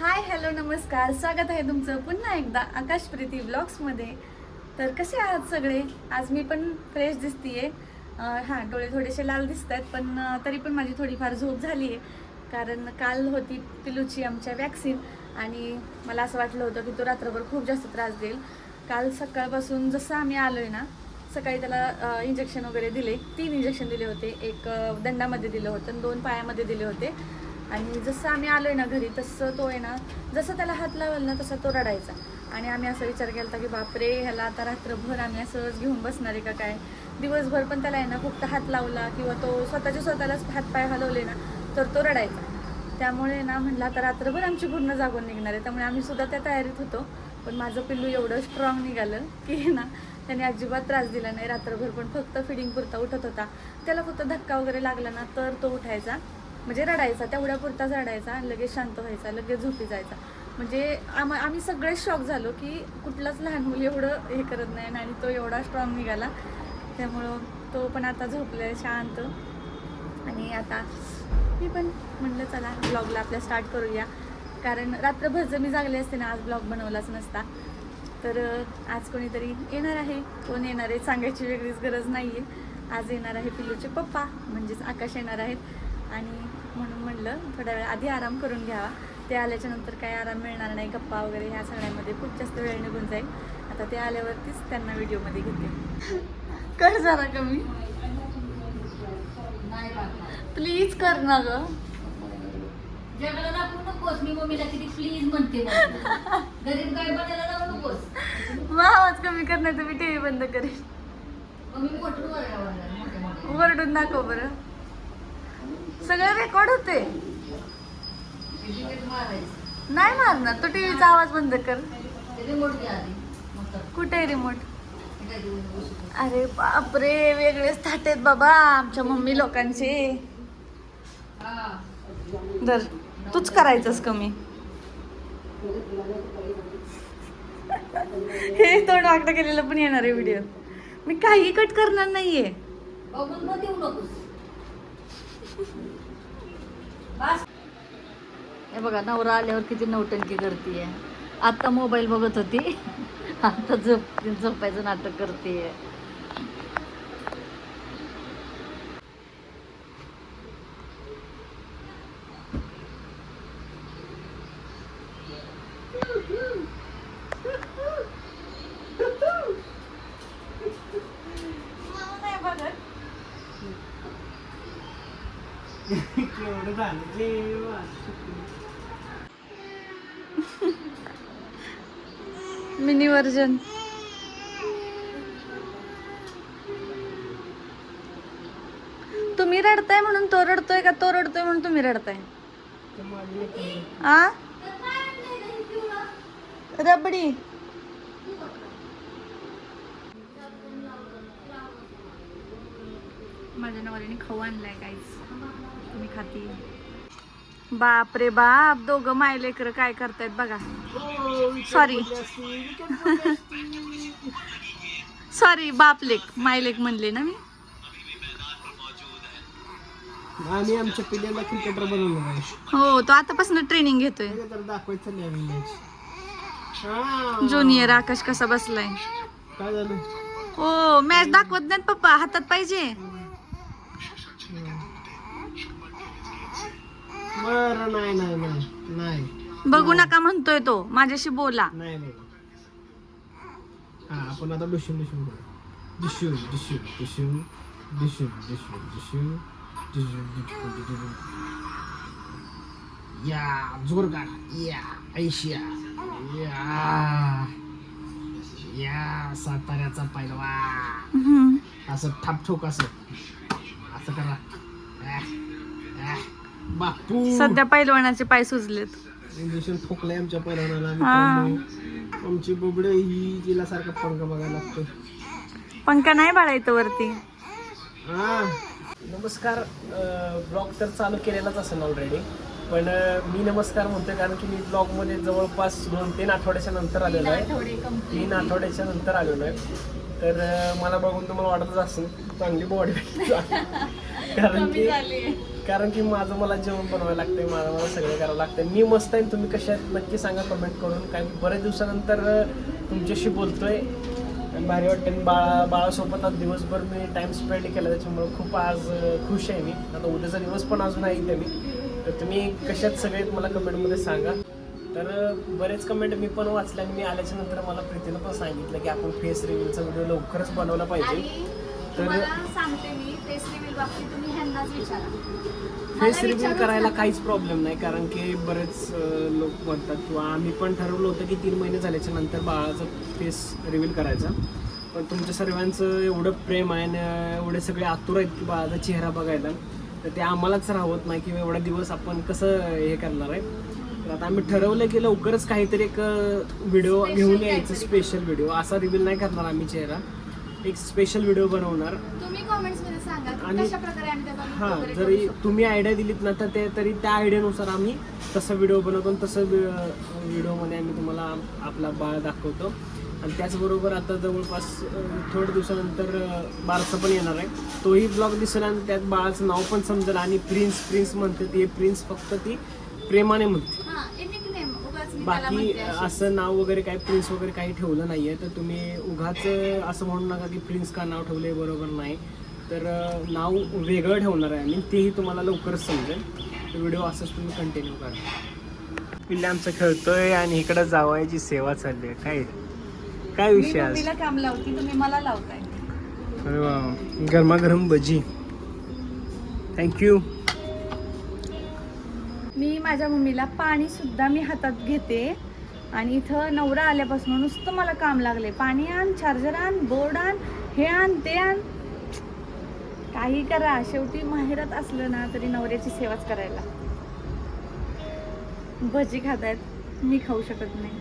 Hi hello नमस्कार, स्वागत आहे तुमचं पुन्हा एकदा आकाशप्रीती ब्लॉग्समध्ये. तर कसे आहात सगळे? आज मी पण फ्रेश दिसतीये. हां, डोळे थोडेसे लाल दिसत आहेत, पण तरी पण माझी थोडीफार झोप झाली आहे. कारण काल होती पिलूची आमच्या वॅक्सिन आणि मला असं वाटलं होतं की तो रात्रभर खूप जास्त त्रास देईल. काल सकाळपासून जसं आम्ही आलो आहे ना, सकाळी त्याला इंजेक्शन वगैरे दिले. 3 इंजेक्शन दिले होते. एक दंडामध्ये दिलं होतं, 2 पायामध्ये दिले होते. आणि जसं आम्ही आलो आहे ना घरी, तसं तो आहे ना, जसं त्याला हात लावल ना तसा तो रडायचा. आणि आम्ही असा विचार केला होता की बापरे, ह्याला आता रात्रभर आम्ही असंच घेऊन बसणार आहे का काय. दिवसभर पण त्याला आहे ना फक्त हात लावला किंवा तो स्वतःलाच हातपाय हलवले ना तर तो रडायचा. त्यामुळे ना म्हटलं आता रात्रभर आमची पूर्ण जागून निघणार आहे. त्यामुळे आम्ही सुद्धा त्या तयारीत होतो. पण माझं पिल्लू एवढं स्ट्रॉंग निघालं की ना, त्याने अजिबात त्रास दिला नाही रात्रभर. पण फक्त फिडिंग पुरता उठत होता. त्याला फक्त धक्का वगैरे लागला ना तर तो उठायचा, म्हणजे रडायचा, तेवढ्या पुरताच रडायचा, लगेच शांत व्हायचा, लगेच झोपी जायचा. म्हणजे आम्ही सगळे शॉक झालो की कुठलाच लहान मुल एवढं हे करत नाही आणि तो एवढा स्ट्रॉंग निघाला. त्यामुळं तो पण आता झोपलाय शांत. आणि आता मी पण म्हणलं चला ब्लॉगला आपल्या स्टार्ट करूया. कारण रात्रभर जर मी जागले असते ना, आज ब्लॉग बनवलाच नसता. तर आज कोणीतरी येणार आहे. कोण येणार आहे सांगायची वेगळीच गरज नाही आहे. आज येणार आहे पिल्लूचे पप्पा, म्हणजेच आकाश येणार आहेत. आणि म्हणून म्हणलं थोड्या वेळ आधी आराम करून घ्यावा. ते आल्याच्या नंतर काही आराम मिळणार नाही, गप्पा वगैरे ह्या सगळ्यामध्ये खूप जास्त वेळ निघून जाईल. आता ते आल्यावरतीच त्यांना व्हिडिओमध्ये घेते. कर जरा कमी, प्लीज कर ना ग. जगाला दाखवू नकोस. मी मम्मीला किती प्लीज म्हणते. गरीब काय बनायला लावू नकोस. मग आवाज कमी करण्याचं मी टीव्ही बंद करेन. मम्मी मोठं मोठे ओरडून दाखव बरं. सगळं रेकॉर्ड होते. मारायचं नाही मारणार, तो टीव्हीचा आवाज बंद कर. रिमोट घ्या आधी. कुठे रिमोट? अरे बापरे, वेगळेच थाट आहेत बाबा आमच्या मम्मी लोकांचे. दर तूच करायचंस कमी. हे तोंड वाकडं केलेलं पण येणार आहे व्हिडिओ. मी काही कट करणार नाहीये. बघून पण देऊ नकोस. बस. हे बघा, नवरा आल्यावर किती नौटंकी करते. आता मोबाईल बघत होती, आता झोपायचं नाटक करते. Mini version. तुम्ही रडताय म्हणून तो रडतोय का तो रडतोय म्हणून तुम्ही रडताय? आ रबडी. माझ्या नवऱ्याने खाऊ आणलाय गाईस, तुम्ही खाती. बाप रे बाप, दोघं मायलेकर काय करतायत बघा. सॉरी सॉरी, बापलेक मायलेक म्हणले ना मी. आम्ही आमच्या पिल्ल्याला क्रिकेटर बनवलं आहे. हो, तो आतापासून ट्रेनिंग घेतोय. तर दाखवायचं नाही. ज्युनियर आकाश कसा बसलाय. काय झालं? हो, मॅच दाखवत नाहीत पप्पा, हातात पाहिजे. बरं, नाही नाही नाही नाही बघू नका म्हणतोय तो, माझ्याशी बोला. नाही नाही. हा, आपण आता डिशून डिशून डिशून डिशून डिशून डिशून डिशून डिशून डिशून. या जोरदार, या ऐशिया, या या साताऱ्याचा पैलवान. असं ठापठोक असं असं करा. बापू, सध्या पैलवानाचे पाय सुजलेत. इंजेक्शन ठोकलंय आमच्या पैलवानाला. आमची बुबडे ही तिला सारखा पंखा बघायला लागतो. पंखा नाही बाळायचं वरती. हा, नमस्कार. ब्लॉग तर चालू केलेलाच असेल ऑलरेडी, पण मी नमस्कार म्हणतोय कारण की मी ब्लॉगमध्ये जवळपास 2-3 आठवड्याच्या नंतर आलेलो आहे. 3 आठवड्याच्या नंतर आलेलो आहे. तर मला बघून तुम्हाला वाटतच असेल चांगली बॉडी कारण की कारण की माझं मला जेवण बनवायला लागतंय, मला सगळं करावं लागतं. मी मस्त आहे, तुम्ही कशा आहेत नक्की सांगा कमेंट करून. काय बऱ्याच दिवसानंतर तुमच्याशी बोलतोय आणि भारी वाटतं. आणि बाळासोबत आज दिवसभर मी टाईम स्पेंड केला, त्याच्यामुळे खूप आज खुश आहे मी. आता उद्याचा दिवस पण अजून आहे इथे मी. तर तुम्ही कशात सगळे मला कमेंटमध्ये सांगा. तर बरेच कमेंट मी पण वाचले आणि मी आल्याच्या नंतर मला प्रीतीनं पण सांगितलं की आपण फेस रिव्हिलचा व्हिडिओ लवकरच बनवला पाहिजे. आणि तर तुम्हाला सांगते मी फेस रिव्हील बाबतीत तुम्ही ह्यांनाच विचारा. फेस मला रिव्हिल विचारूच करायला नका. काहीच प्रॉब्लेम नाही, कारण की बरेच लोक म्हणतात किंवा आम्ही पण ठरवलं होतं की 3 महिने झाल्याच्या नंतर बाळाचं फेस रिव्हिल करायचा. पण तुमच्या सर्वांचं एवढं प्रेम आहे आणि एवढे सगळे आतुर आहेत की बाळाचा चेहरा बघायला, तर ते आम्हालाच राहत नाही की एवढा दिवस आपण कसं हे करणार आहे. तर आता आम्ही ठरवलं की लवकरच काहीतरी एक व्हिडिओ Special घेऊन यायचं, काहीतरी. Special video. असा रिव्हिल नाही करणार आम्ही चेहरा, एक स्पेशल व्हिडिओ बनवणार. तुम्ही कमेंट्स मध्ये सांगा की आणि- कशा प्रकारे आम्ही त्याचा look हां, वगैरे जरी करू शकतो. तुम्ही आयडिया दिलीत ना तर ते तरी त्या आयडियानुसार आम्ही तसा व्हिडिओ बनवतो आणि तसं व्हिडिओमध्ये आम्ही तुम्हाला आपला बाळ दाखवतो. आणि त्याचबरोबर आता जवळपास थोड्या दिवसानंतर बारसं पण येणार आहे. तोही ब्लॉग दिसेल आणि त्यात बाळाचं नाव पण समजेल. आणि प्रिन्स म्हणते ती प्रिन्स फक्त ती प्रेमाने म्हणते, हां, एक nickname, उगाच मी त्याला बाकी म्हणते अशी. असं नाव वगैरे काही प्रिन्स वगैरे काही ठेवलं नाही आहे. तर तुम्ही उगाच असं म्हणू नका की प्रिन्स का नाव ठेवलं आहे, बरोबर नाही. तर नाव वेगळं ठेवणार आहे आणि तेही तुम्हाला लवकरच समजेल. तर व्हिडिओ असंच तुम्ही कंटिन्यू करा. पिल्ले आमचं खेळतोय आणि इकडं जावायची सेवा चालली आहे. काय मी विषय आज? मम्मीला काम लावती, तुम्ही मला लावताय. अरे वा, गरमागरम भजी. थँक्यू. मी माझ्या मम्मीला पाणी सुद्धा मी हातात घेते आणि इथं नवरा आल्यापासून नुसतं मला काम लागले. पाणी आण, चार्जर आण, बोर्ड आण, हे आण, ते आण. काही करा, शेवटी माहेरात असलं ना तरी नवऱ्याची सेवाच करायला. भजी खातायत, मी खाऊ शकत नाही.